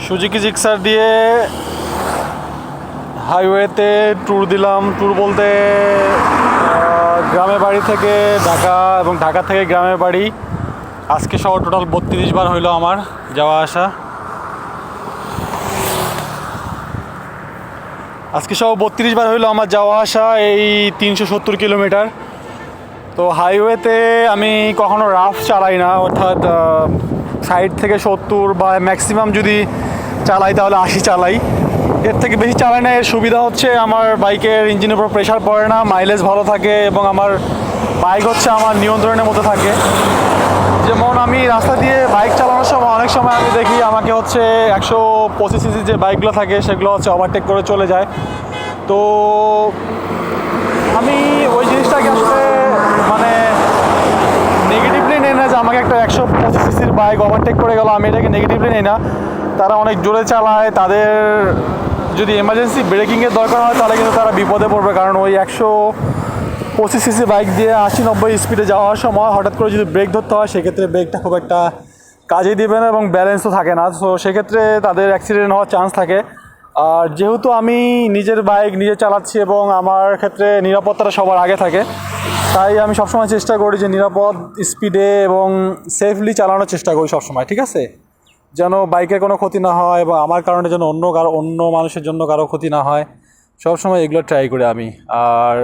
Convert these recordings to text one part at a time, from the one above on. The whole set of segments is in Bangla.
সুজুকি জিক্সার দিয়ে হাইওয়েতে ট্যুর দিলাম। ট্যুর বলতে গ্রামের বাড়ি থেকে ঢাকা এবং ঢাকা থেকে গ্রামের বাড়ি আজকে সহ টোটাল 32 বার হইলো আমার যাওয়া আসা। আজকে সহ 32 বার হইলো আমার যাওয়া আসা, এই 370 কিলোমিটার। তো হাইওয়েতে আমি কখনো রাফ চালাই না, অর্থাৎ সাইড থেকে 70 বা ম্যাক্সিমাম যদি চালাই তাহলে 80 চালাই, এর থেকে বেশি চালাই না। এর সুবিধা হচ্ছে আমার বাইকের ইঞ্জিনের উপর প্রেশার পড়ে না, মাইলেজ ভালো থাকে এবং আমার বাইক হচ্ছে আমার নিয়ন্ত্রণের মধ্যে থাকে। যেমন আমি রাস্তা দিয়ে বাইক চালানোর সময় অনেক সময় আমি দেখি আমাকে হচ্ছে 125 সিসি যে বাইকগুলো থাকে সেগুলো হচ্ছে ওভারটেক করে চলে যায়। তো আমি ওই জিনিসটাকে আসলে মানে নেগেটিভলি নেই না যে আমাকে একটা 125 সিসির বাইক ওভারটেক করে গেল, আমি এটাকে নেগেটিভলি নেই না। তারা অনেক জোরে চালায়, তাদের যদি এমার্জেন্সি ব্রেকিংয়ের দরকার হয় তাহলে কিন্তু তারা বিপদে পড়বে, কারণ ওই 125 সিসি বাইক দিয়ে 80-90 স্পিডে যাওয়ার সময় হঠাৎ করে যদি ব্রেক ধরতে হয় সেক্ষেত্রে ব্রেকটা খুব একটা কাজে দিবে না এবং ব্যালেন্সও থাকে না। সো সেক্ষেত্রে তাদের অ্যাক্সিডেন্ট হওয়ার চান্স থাকে। আর যেহেতু আমি নিজের বাইক নিজে চালাচ্ছি এবং আমার ক্ষেত্রে নিরাপত্তাটা সবার আগে থাকে, তাই আমি সবসময় চেষ্টা করি যে নিরাপদ স্পিডে এবং সেফলি চালানোর চেষ্টা করি সবসময়, ঠিক আছে, যেন বাইকের কোনো ক্ষতি না হয় বা আমার কারণে যেন অন্য মানুষের জন্য কারো ক্ষতি না হয়, সবসময় এগুলো ট্রাই করি আমি। আর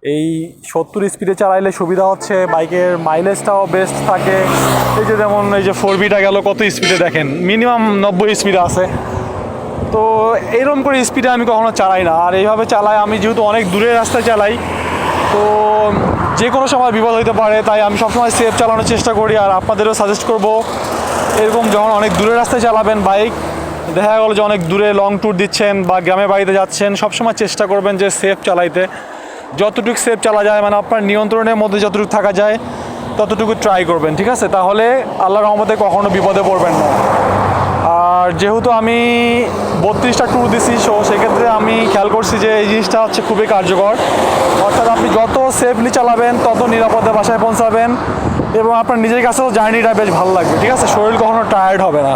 এই 70 স্পিডে চালাইলে সুবিধা হচ্ছে বাইকের মাইলেজটাও বেস্ট থাকে। এই যে যেমন এই যে 4Bটা গেল কত স্পিডে দেখেন, মিনিমাম 90 স্পিডে আছে। তো এইরকম করে স্পিডে আমি কখনো চালাই না। আর এইভাবে চালাই আমি যেহেতু অনেক দূরের রাস্তায় চালাই, তো যে কোনো সময় বিপদ হতে পারে, তাই আমি সবসময় সেফ চালানোর চেষ্টা করি। আর আপনাদেরও সাজেস্ট করব এরকম যখন অনেক দূরের রাস্তায় চালাবেন বাইক, দেখা গেলো যে অনেক দূরে লং ট্যুর দিচ্ছেন বা গ্রামের বাড়িতে যাচ্ছেন, সবসময় চেষ্টা করবেন যে সেফ চালাইতে, যতটুকু সেফ চালা যায়, মানে আপনার নিয়ন্ত্রণের মধ্যে যতটুকু থাকা যায় ততটুকু ট্রাই করবেন, ঠিক আছে, তাহলে আল্লাহর রহমতে কখনো বিপদে পড়বেন না। আর যেহেতু আমি 32টা ট্যুর দিছি, সো সেক্ষেত্রে আমি খেয়াল করছি যে এই জিনিসটা হচ্ছে খুবই কার্যকর। অর্থাৎ আপনি যত সেফলি চালাবেন তত নিরাপদে বাসায় পৌঁছাবেন এবং আপনার নিজের কাছেও জার্নিটা বেশ ভালো লাগবে, ঠিক আছে, শরীর কখনো টায়ার্ড হবে না।